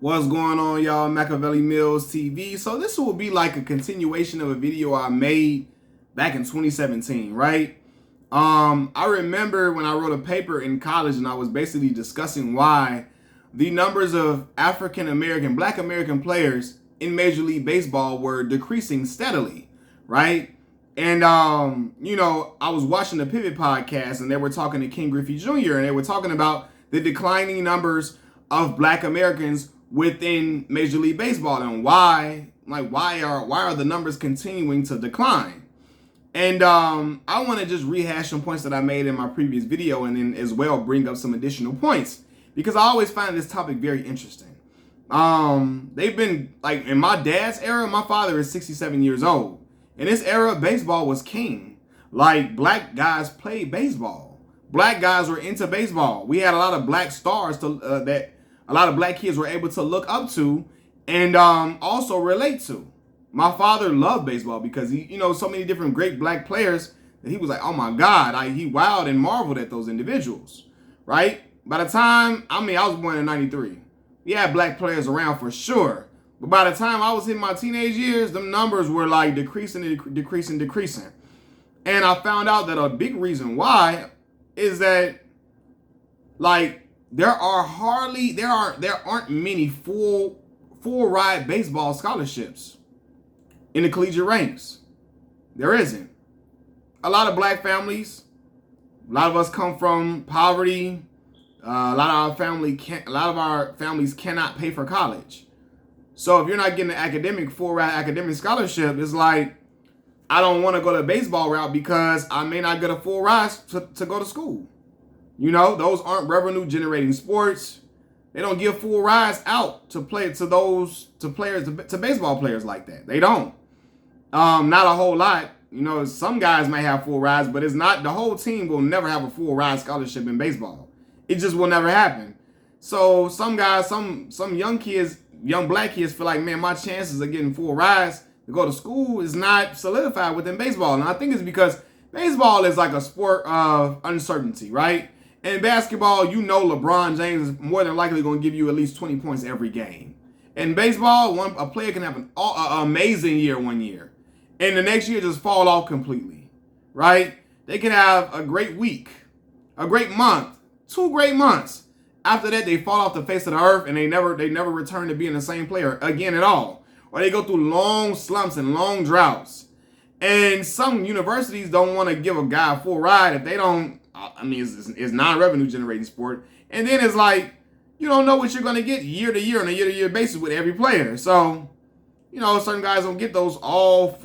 What's going on, y'all? Machiavelli Mills TV. So this will be like a continuation of a video I made back in 2017, right? I remember when I wrote a paper in college and I was basically discussing why the numbers of African American, Black American players in Major League Baseball were decreasing steadily, right? And I was watching the Pivot podcast and they were talking to King Griffey Jr. and they were talking about the declining numbers of Black Americans within Major League Baseball and why are the numbers continuing to decline? And I want to just rehash some points that I made in my previous video and then as well bring up some additional points because I always find this topic very interesting. They've been like in my dad's era, my father is 67 years old. In this era, baseball was king. Like black guys played baseball. Black guys were into baseball. We had a lot of black stars that a lot of black kids were able to look up to and also relate to. My father loved baseball because he, so many different great black players that he was like, oh my God, he wowed and marveled at those individuals, right? By the time, I was born in 93. We had black players around for sure. But by the time I was in my teenage years, them numbers were like decreasing. And I found out that a big reason why is that like there aren't many full ride baseball scholarships in the collegiate ranks. There isn't. A lot of black families, a lot of us come from poverty. A lot of our families cannot pay for college. So if you're not getting an full ride academic scholarship, it's like I don't want to go the baseball route because I may not get a full ride to go to school. Those aren't revenue generating sports. They don't give full rides out to baseball players like that. They don't. Not a whole lot. Some guys may have full rides, but it's not, the whole team will never have a full ride scholarship in baseball. It just will never happen. So some guys, some young black kids feel like, man, my chances of getting full rides to go to school is not solidified within baseball. And I think it's because baseball is like a sport of uncertainty, right? In basketball, LeBron James is more than likely going to give you at least 20 points every game. In baseball, a player can have an amazing year one year, and the next year just fall off completely, right? They can have a great week, a great month, 2 great months. After that, they fall off the face of the earth, and they never return to being the same player again at all. Or they go through long slumps and long droughts. And some universities don't want to give a guy a full ride if they don't. It's non-revenue generating sport. And then it's like, you don't know what you're going to get year to year on a year-to-year basis with every player. So, certain guys don't get those full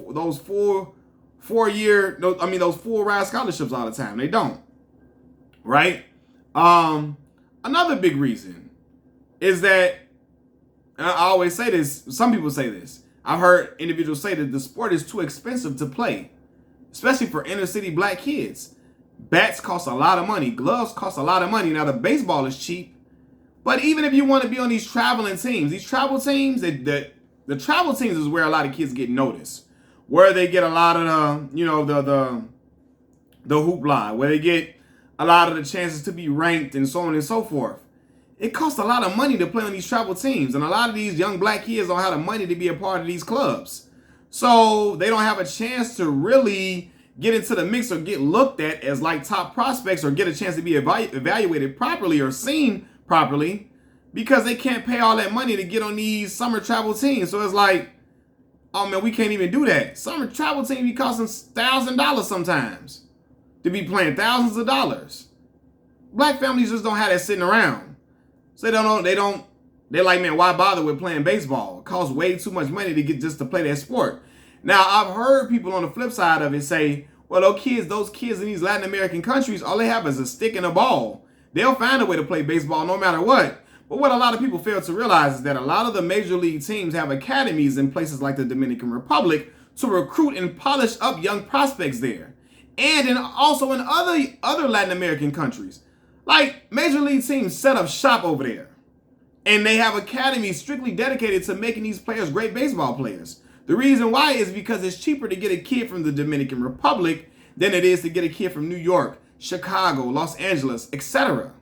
ride scholarships all the time. They don't. Right? Another big reason is that, and I always say this, some people say this, I've heard individuals say that the sport is too expensive to play, especially for inner city black kids. Bats cost a lot of money. Gloves cost a lot of money. Now, the baseball is cheap. But even if you want to be on these traveling teams, the travel teams is where a lot of kids get noticed. Where they get a lot of the hoopla, where they get a lot of the chances to be ranked and so on and so forth. It costs a lot of money to play on these travel teams. And a lot of these young black kids don't have the money to be a part of these clubs. So they don't have a chance to really get into the mix or get looked at as like top prospects or get a chance to be evaluated properly or seen properly because they can't pay all that money to get on these summer travel teams. So it's like, oh man, we can't even do that. Summer travel team be costing $1,000 sometimes to be playing thousands of dollars. Black families just don't have that sitting around. So they're like, man, why bother with playing baseball? It costs way too much money to get just to play that sport. Now, I've heard people on the flip side of it say, well, those kids in these Latin American countries, all they have is a stick and a ball. They'll find a way to play baseball no matter what. But what a lot of people fail to realize is that a lot of the major league teams have academies in places like the Dominican Republic to recruit and polish up young prospects there. And also in other Latin American countries. Like, major league teams set up shop over there. And they have academies strictly dedicated to making these players great baseball players. The reason why is because it's cheaper to get a kid from the Dominican Republic than it is to get a kid from New York, Chicago, Los Angeles, etc.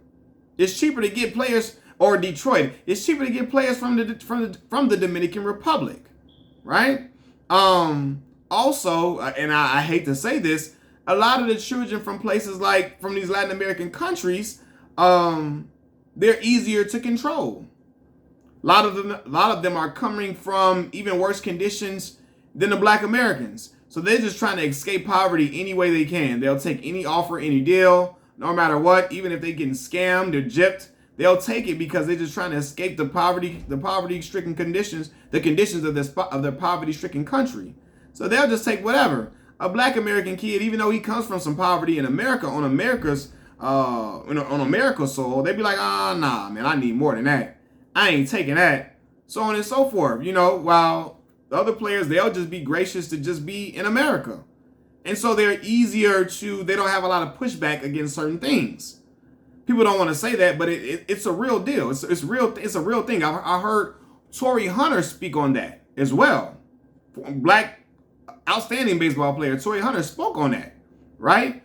It's cheaper to get players or Detroit. It's cheaper to get players from the Dominican Republic, right? Also, and I hate to say this, a lot of the children from places like from these Latin American countries, they're easier to control. A lot of them are coming from even worse conditions than the Black Americans. So they're just trying to escape poverty any way they can. They'll take any offer, any deal, no matter what. Even if they're getting scammed or gypped, they'll take it because they're just trying to escape the poverty-stricken conditions, the conditions of their poverty-stricken country. So they'll just take whatever. A Black American kid, even though he comes from some poverty in America, on America's soil, they'd be like, nah, man, I need more than that. I ain't taking that. So on and so forth. While the other players, they'll just be gracious to just be in America. And so they don't have a lot of pushback against certain things. People don't want to say that, but it's a real deal. It's a real thing. I heard Torrey Hunter speak on that as well. Black outstanding baseball player Torrey Hunter spoke on that, right?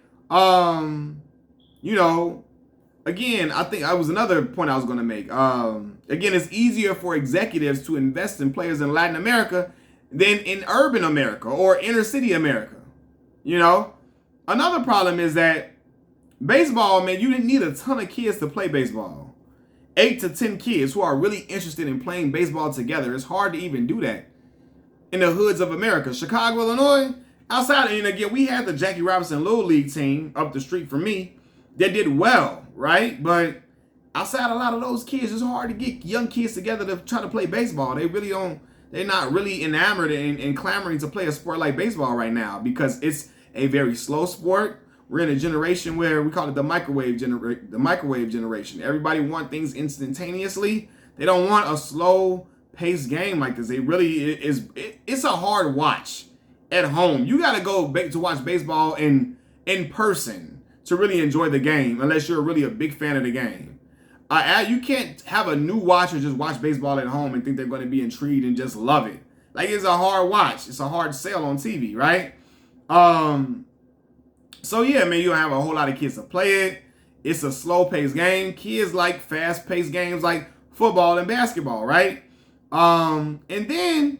Again, I think that was another point I was going to make. Again, it's easier for executives to invest in players in Latin America than in urban America or inner city America. Another problem is that baseball, man, you didn't need a ton of kids to play baseball. 8 to 10 kids who are really interested in playing baseball together. It's hard to even do that in the hoods of America. Chicago, Illinois, outside, and again, we had the Jackie Robinson Little League team up the street from me that did well, right? But outside a lot of those kids, it's hard to get young kids together to try to play baseball. They're not really enamored and clamoring to play a sport like baseball right now because it's a very slow sport. We're in a generation where we call it the microwave generation. Everybody wants things instantaneously. They don't want a slow paced game like this. It's a hard watch at home. You got to go to watch baseball in person to really enjoy the game, unless you're really a big fan of the game. You can't have a new watcher just watch baseball at home and think they're going to be intrigued and just love it. Like, it's a hard watch. It's a hard sell on TV, right? So yeah, man, you don't have a whole lot of kids to play it. It's a slow-paced game. Kids like fast-paced games like football and basketball, right? And then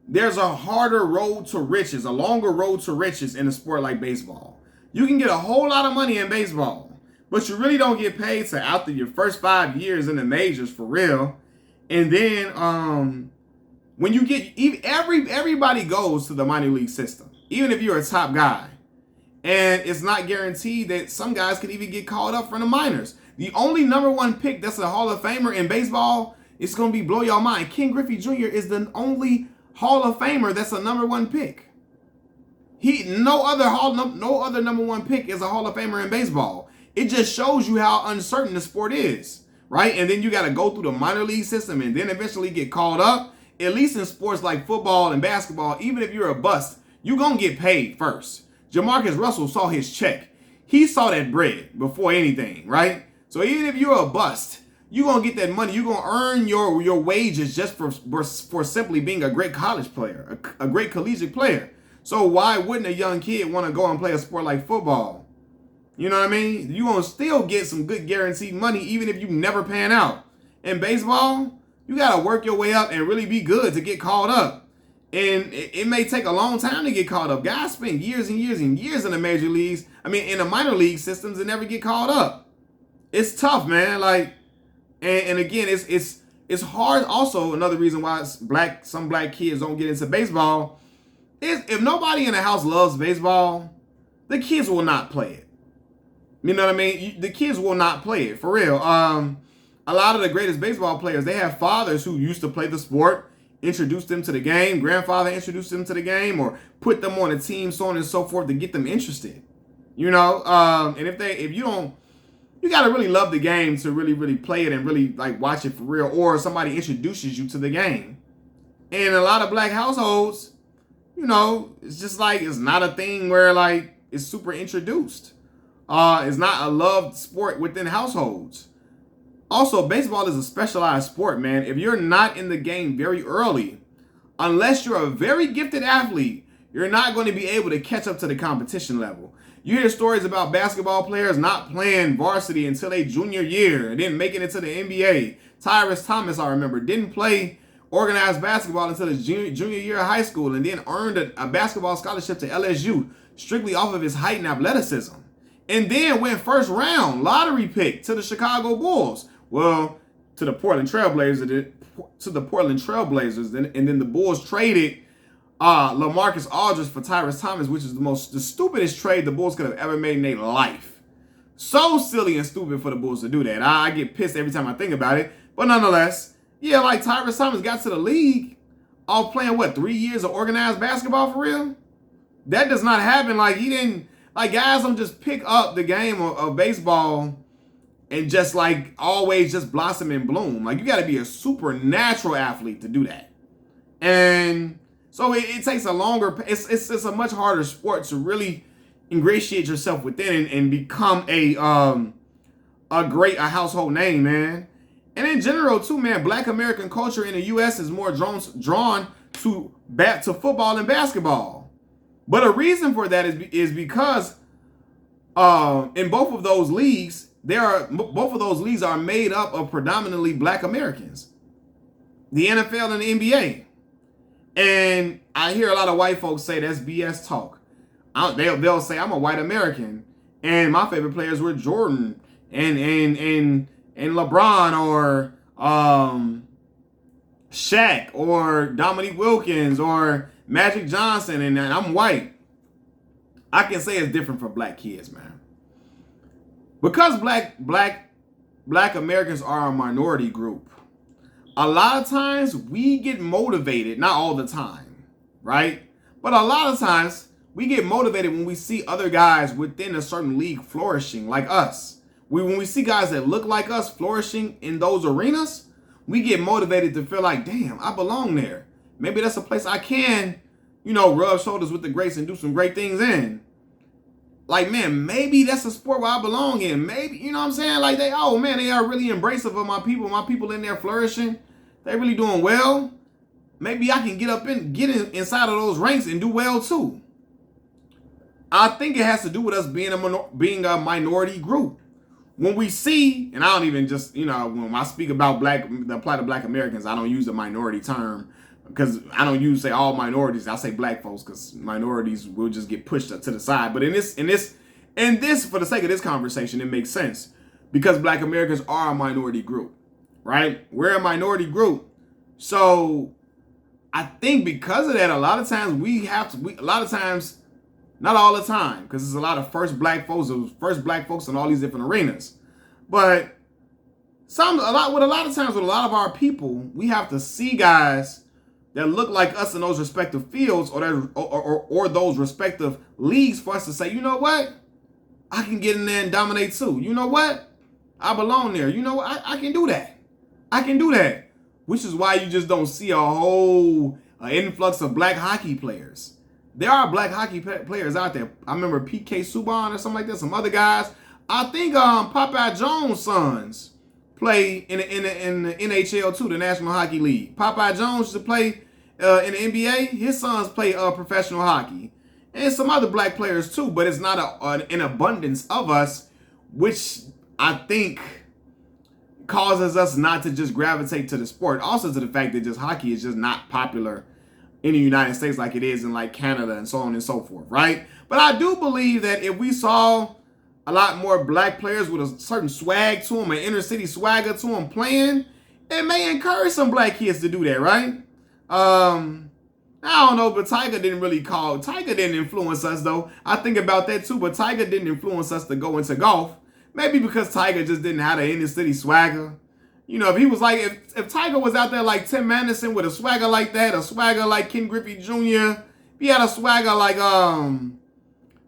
there's a harder road to riches, a longer road to riches in a sport like baseball. You can get a whole lot of money in baseball, but you really don't get paid till after your first 5 years in the majors for real. And then when you get everybody goes to the minor league system, even if you're a top guy. And it's not guaranteed that some guys can even get called up from the minors. The only number one pick that's a Hall of Famer in baseball, it's going to be blow your mind. Ken Griffey Jr. is the only Hall of Famer that's a number one pick. No other number one pick is a Hall of Famer in baseball. It just shows you how uncertain the sport is, right? And then you got to go through the minor league system and then eventually get called up. At least in sports like football and basketball, even if you're a bust, you're going to get paid first. Jamarcus Russell saw his check. He saw that bread before anything, right? So even if you're a bust, you're going to get that money. You're going to earn your wages just for simply being a great college player, a great collegiate player. So why wouldn't a young kid want to go and play a sport like football? You know what I mean? You're going to still get some good guaranteed money even if you never pan out. In baseball, you got to work your way up and really be good to get called up. And it may take a long time to get called up. Guys spend years and years and years in the major leagues. in the minor league systems and never get called up. It's tough, man. And again, it's hard. Also, another reason why some black kids don't get into baseball is if nobody in the house loves baseball, the kids will not play it. You know what I mean? The kids will not play it, for real. A lot of the greatest baseball players, they have fathers who used to play the sport, introduced them to the game, grandfather introduced them to the game, or put them on a team, so on and so forth, to get them interested. And if you don't, you got to really love the game to really, really play it and really watch it for real, or somebody introduces you to the game. And a lot of black households, it's just it's not a thing where it's super introduced. It's not a loved sport within households. Also, baseball is a specialized sport, man. If you're not in the game very early, unless you're a very gifted athlete, you're not going to be able to catch up to the competition level. You hear stories about basketball players not playing varsity until their junior year and then making it to the NBA. Tyrus Thomas, I remember, didn't play organized basketball until his junior year of high school and then earned a basketball scholarship to LSU strictly off of his height and athleticism. And then went first round lottery pick to the Chicago Bulls. Well, to the Portland Trailblazers, and then the Bulls traded LaMarcus Aldridge for Tyrus Thomas, which is the stupidest trade the Bulls could have ever made in their life. So silly and stupid for the Bulls to do that. I get pissed every time I think about it. But nonetheless, yeah, like Tyrus Thomas got to the league off playing, 3 years of organized basketball for real? That does not happen. Like, he didn't, like, guys don't just pick up the game of baseball and just, like, always just blossom and bloom. Like, you got to be a supernatural athlete to do that. And so it takes a longer, it's a much harder sport to really ingratiate yourself within and become a household name, man. And in general, too, man, Black American culture in the U.S. is more drawn to football and basketball. But a reason for that is because in both of those leagues, are made up of predominantly Black Americans. The NFL and the NBA. And I hear a lot of white folks say that's BS talk. They'll say I'm a white American, and my favorite players were Jordan and LeBron or Shaq or Dominique Wilkins or Magic Johnson, and I'm white. I can say it's different for Black kids, man. Because Black Americans are a minority group, a lot of times we get motivated, not all the time, right? But a lot of times we get motivated when we see other guys within a certain league flourishing like us. When we see guys that look like us flourishing in those arenas, we get motivated to feel like, damn, I belong there. Maybe that's a place I can, rub shoulders with the greats and do some great things in. Like, man, maybe that's a sport where I belong in. Maybe, you know what I'm saying? Like, they are really embracive of my people in there flourishing. They really doing well. Maybe I can get inside of those ranks and do well too. I think it has to do with us being a minority group. When we see, and I don't even just, when I speak about apply to Black Americans, I don't use the minority term because I don't say all minorities. I say Black folks because minorities will just get pushed to the side. But in this, for the sake of this conversation, it makes sense because Black Americans are a minority group, right? We're a minority group. So I think because of that, a lot of times not all the time, because there's a lot of first black folks in all these different arenas. But with a lot of our people, we have to see guys that look like us in those respective fields or those respective leagues for us to say, you know what? I can get in there and dominate too. You know what? I belong there. You know what? I can do that. I can do that. Which is why you just don't see a whole influx of Black hockey players. There are Black hockey players out there. I remember PK Subban or something like that. Some other guys. I think Popeye Jones' sons play in the NHL too, the National Hockey League. Popeye Jones used to play in the NBA. His sons play professional hockey. And some other Black players too, but it's not an abundance of us, which I think causes us not to just gravitate to the sport. Also to the fact that just hockey is just not popular in the United States like it is in like Canada and so on and so forth, right? But I do believe that if we saw a lot more Black players with a certain swag to them, an inner city swagger to them playing, it may encourage some Black kids to do that, right? I don't know, but Tiger didn't influence us though. I think about that too, but Tiger didn't influence us to go into golf. Maybe because Tiger just didn't have the inner city swagger. If he was like, if Tiger was out there like Tim Anderson with a swagger like that, a swagger like Ken Griffey Jr., if he had a swagger like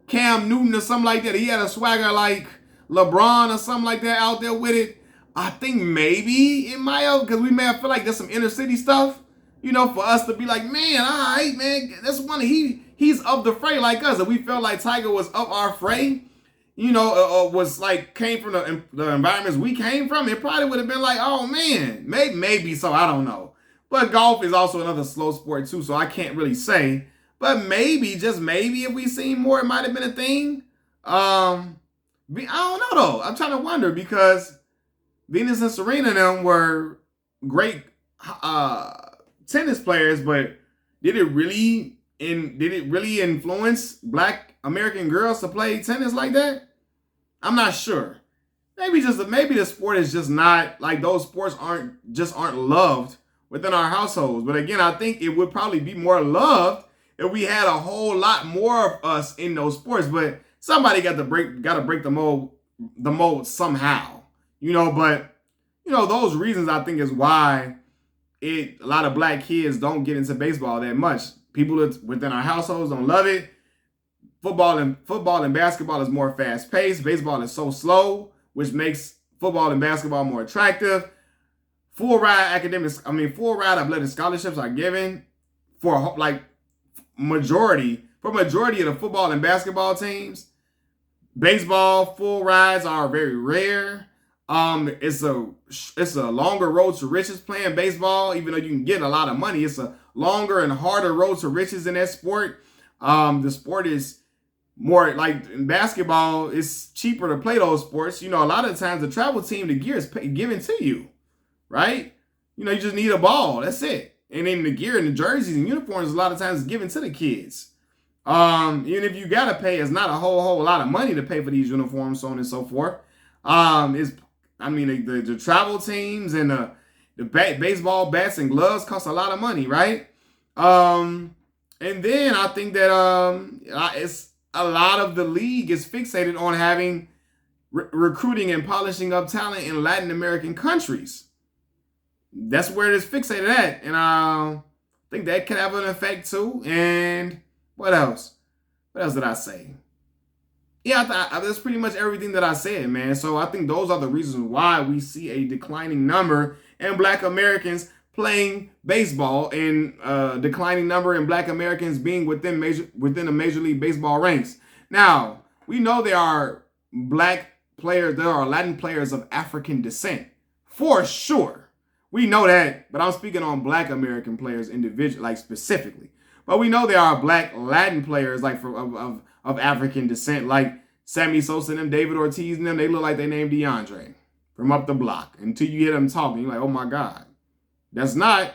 Cam Newton or something like that, he had a swagger like LeBron or something like that out there with it, I think maybe it might have, because we may have feel like there's some inner city stuff, for us to be like, man, all right, man, that's one, he's of the fray like us. If we felt like Tiger was of our fray, was like came from the environments we came from, it probably would have been like, oh man, maybe so, I don't know. But golf is also another slow sport too, so I can't really say. But maybe, just maybe, if we seen more, it might have been a thing. I don't know though. I'm trying to wonder because Venus and Serena and them were great uh tennis players, but did it really influence black American girls to play tennis like that? I'm not sure. Maybe the sport is just not like those sports aren't loved within our households. But again, I think it would probably be more loved if we had a whole lot more of us in those sports. But somebody got to break the mold somehow. But those reasons I think is why a lot of black kids don't get into baseball that much. People within our households don't love it. Football and basketball is more fast paced. Baseball is so slow, which makes football and basketball more attractive. Full ride athletic scholarships are given for majority of the football and basketball teams. Baseball full rides are very rare. It's a longer road to riches playing baseball, even though you can get a lot of money. It's a longer and harder road to riches in that sport. The sport is more like in basketball, it's cheaper to play those sports. A lot of times the travel team, the gear is given to you, right? You just need a ball. That's it. And then the gear and the jerseys and uniforms, a lot of times is given to the kids. Even if you gotta pay, it's not a whole lot of money to pay for these uniforms, so on and so forth. The travel teams and the baseball bats and gloves cost a lot of money, right? And then I think that it's a lot of the league is fixated on having recruiting and polishing up talent in Latin American countries. That's where it is fixated at, and I think that can have an effect too. And what else? What else did I say? Yeah, that's pretty much everything that I said, man. So I think those are the reasons why we see a declining number in black Americans playing baseball and declining number in black Americans being within the Major League Baseball ranks. Now, we know there are black players, there are Latin players of African descent, for sure. We know that, but I'm speaking on black American players individually, like specifically. But we know there are black Latin players like of African descent, like Sammy Sosa and them, David Ortiz and them. They look like they named DeAndre from up the block. Until you hear them talking, you're like, oh my God, that's not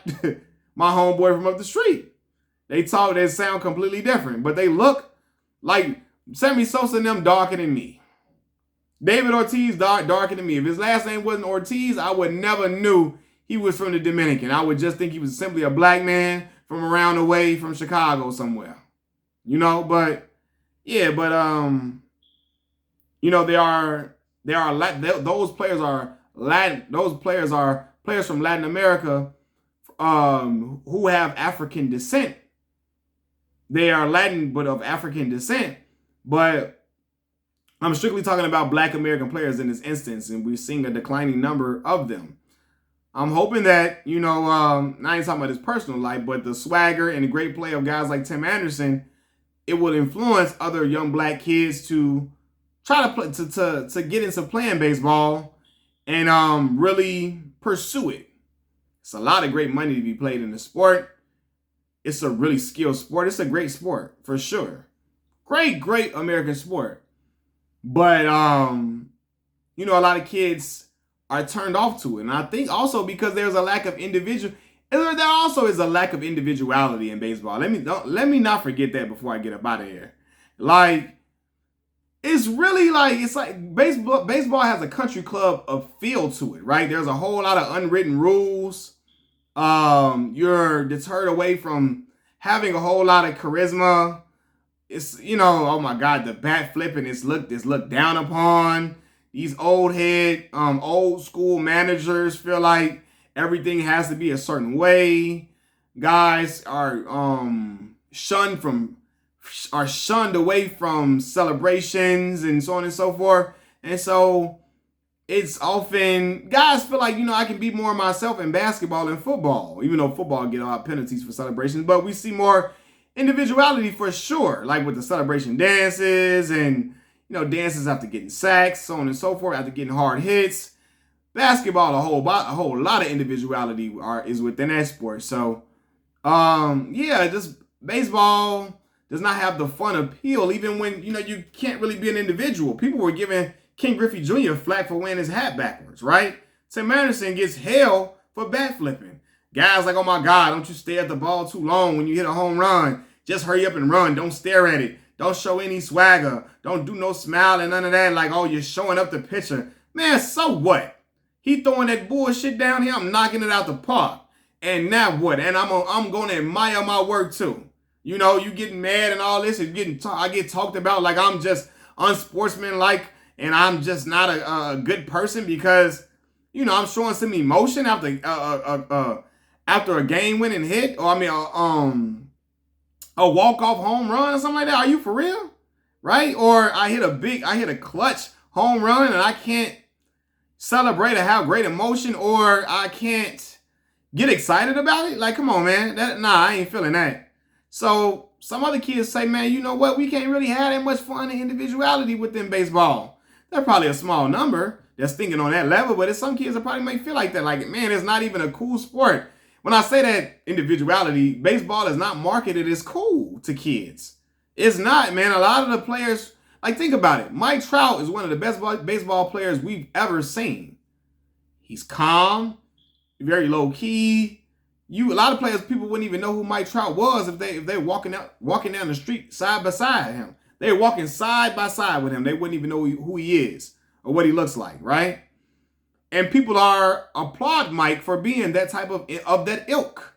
my homeboy from up the street. They sound completely different, but they look like Sammy Sosa and them darker than me. David Ortiz darker than me. If his last name wasn't Ortiz, I would never knew he was from the Dominican. I would just think he was simply a black man from around the way from Chicago somewhere. But yeah, but those players are Latin. Those players are players from Latin America, who have African descent. They are Latin, but of African descent. But I'm strictly talking about black American players in this instance, and we're seeing a declining number of them. I'm hoping that, I ain't talking about his personal life, but the swagger and the great play of guys like Tim Anderson, it will influence other young black kids to try to play, to get into playing baseball and really pursue it. It's a lot of great money to be played in the sport. It's a really skilled sport. It's a great sport, for sure. Great American sport. But, a lot of kids are turned off to it. And I think also because there's a lack of there also is a lack of individuality in baseball. Let me not forget that before I get up out of here. Like, it's really it's like baseball has a country club of feel to it, right? There's a whole lot of unwritten rules. You're deterred away from having a whole lot of charisma. It's, oh my God, the bat flipping is looked down upon. These old school managers feel like everything has to be a certain way. Guys are shunned away from celebrations and so on and so forth. And so it's often guys feel like, I can be more myself in basketball and football, even though football get a lot of penalties for celebrations, but we see more individuality for sure, like with the celebration dances and dances after getting sacks, so on and so forth, after getting hard hits. Basketball, a whole lot of individuality is within that sport. So, just baseball does not have the fun appeal, even when, you can't really be an individual. People were giving Ken Griffey Jr. flack for wearing his hat backwards, right? Tim Anderson gets hell for bat flipping. Guys like, oh my God, don't you stare at the ball too long when you hit a home run. Just hurry up and run. Don't stare at it. Don't show any swagger. Don't do no smile and none of that. Like, oh, you're showing up the pitcher. Man, so what? He throwing that bullshit down here. I'm knocking it out the park. And now what? And I'm going to admire my work too. You getting mad and all this. I get talked about like I'm just unsportsmanlike and I'm just not a good person because, I'm showing some emotion after a game-winning hit, or a walk-off home run or something like that. Are you for real? Right? Or I hit a clutch home run and I can't celebrate or have great emotion, or I can't get excited about it. Like, come on, man. I ain't feeling that. So some other kids say, man, you know what? We can't really have that much fun and individuality within baseball. They're probably a small number that's thinking on that level, but it's some kids that probably might feel like that. Like, man, it's not even a cool sport. When I say that individuality, baseball is not marketed as cool to kids. It's not, man. A lot of the players, like, think about it. Mike Trout is one of the best baseball players we've ever seen. He's calm, very low key. A lot of players, people wouldn't even know who Mike Trout was if they're walking down the street side by side him. They're walking side by side with him. They wouldn't even know who he is or what he looks like, right? And people applaud Mike for being that type of that ilk,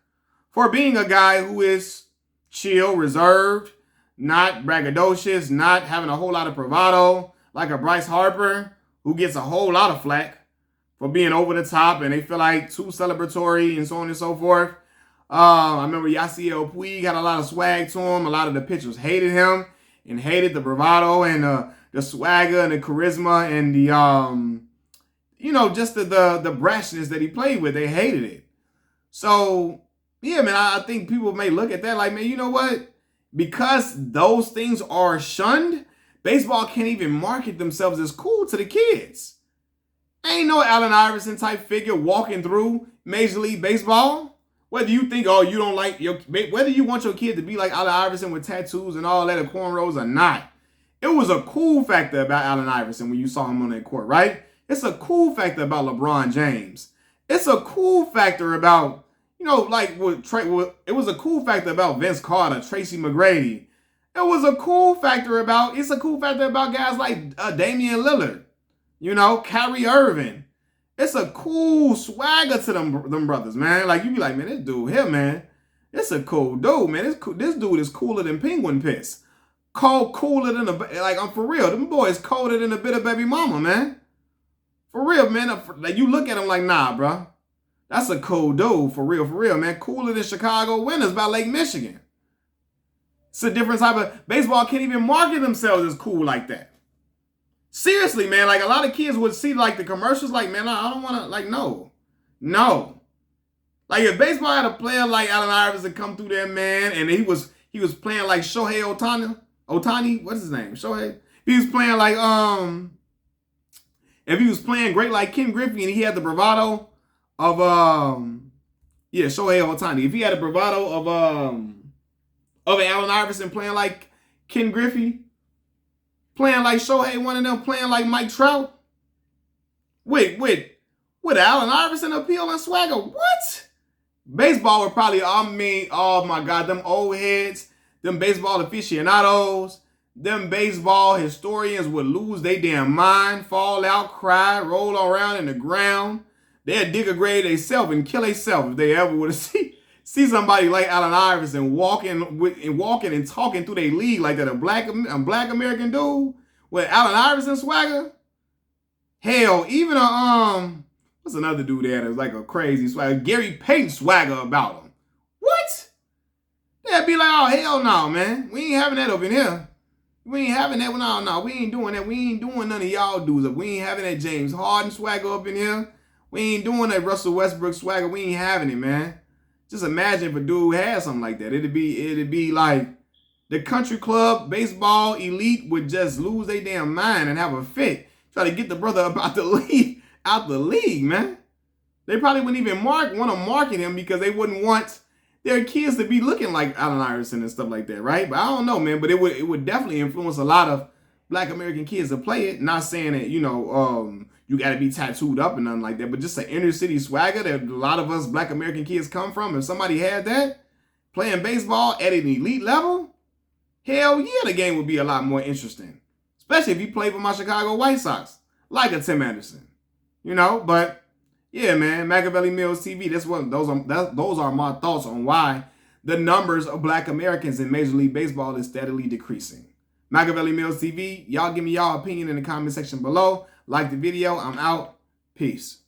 for being a guy who is chill, reserved, not braggadocious, not having a whole lot of bravado, like a Bryce Harper, who gets a whole lot of flack for being over the top and they feel like too celebratory and so on and so forth. I remember Yasiel Puig had a lot of swag to him. A lot of the pitchers hated him and hated the bravado and the swagger and the charisma and the just the brashness that he played with. They hated it. So, yeah, man, I think people may look at that like, man, you know what? Because those things are shunned, baseball can't even market themselves as cool to the kids. Ain't no Allen Iverson type figure walking through Major League Baseball. Whether you think, you don't like whether you want your kid to be like Allen Iverson with tattoos and all that and cornrows or not, it was a cool factor about Allen Iverson when you saw him on that court, right? It's a cool factor about LeBron James. It's a cool factor about, it was a cool factor about Vince Carter, Tracy McGrady. It's a cool factor about guys like Damian Lillard, Kyrie Irving. It's a cool swagger to them brothers, man. Like, you be like, man, this dude here, man, it's a cool dude, man. This dude is cooler than penguin piss. Cooler than I'm for real. Them boys colder than a bit of baby mama, man. For real, man. Like, you look at him like, nah, bro. That's a cool dude, for real, man. Cooler than Chicago Winners by Lake Michigan. It's a different type of... Baseball can't even market themselves as cool like that. Seriously, man. Like, a lot of kids would see, like, the commercials like, man, I don't want to... Like, no. Like, if baseball had a player like Allen Iverson come through there, man, and he was playing like Shohei Ohtani, what's his name? Shohei? He was playing like, if he was playing great like Ken Griffey and he had the bravado of, Shohei Ohtani. If he had a bravado of an Allen Iverson playing like Ken Griffey, playing like Shohei, one of them playing like Mike Trout, with Allen Iverson appeal and swagger, what? Baseball would probably, oh my God, them old heads, them baseball aficionados, them baseball historians would lose their damn mind, fall out, cry, roll around in the ground. They'd dig a grave themselves and kill themselves if they ever would have see somebody like Allen Iverson walking and talking through their league like that, a black American dude with Allen Iverson swagger. Hell, even what's another dude that has like a crazy swagger? Gary Payton swagger about him. What? They'd be like, oh, hell no, man. We ain't having that up in here. We ain't having that. No, we ain't doing that. We ain't doing none of y'all dudes. We ain't having that James Harden swagger up in here. We ain't doing that Russell Westbrook swagger. We ain't having it, man. Just imagine if a dude had something like that. It'd be like the country club baseball elite would just lose their damn mind and have a fit. Try to get the brother up out the league, man. They probably wouldn't even want to market him because they wouldn't want there are kids that be looking like Allen Iverson and stuff like that, right? But I don't know, man. But it would definitely influence a lot of Black American kids to play it. Not saying that, you know, you got to be tattooed up and nothing like that, but just an inner city swagger that a lot of us Black American kids come from. If somebody had that playing baseball at an elite level, hell yeah, the game would be a lot more interesting. Especially if you play for my Chicago White Sox, like a Tim Anderson, you know. But yeah, man, Machiavelli Mills TV. Those are my thoughts on why the numbers of Black Americans in Major League Baseball is steadily decreasing. Machiavelli Mills TV. Y'all give me y'all opinion in the comment section below. Like the video. I'm out. Peace.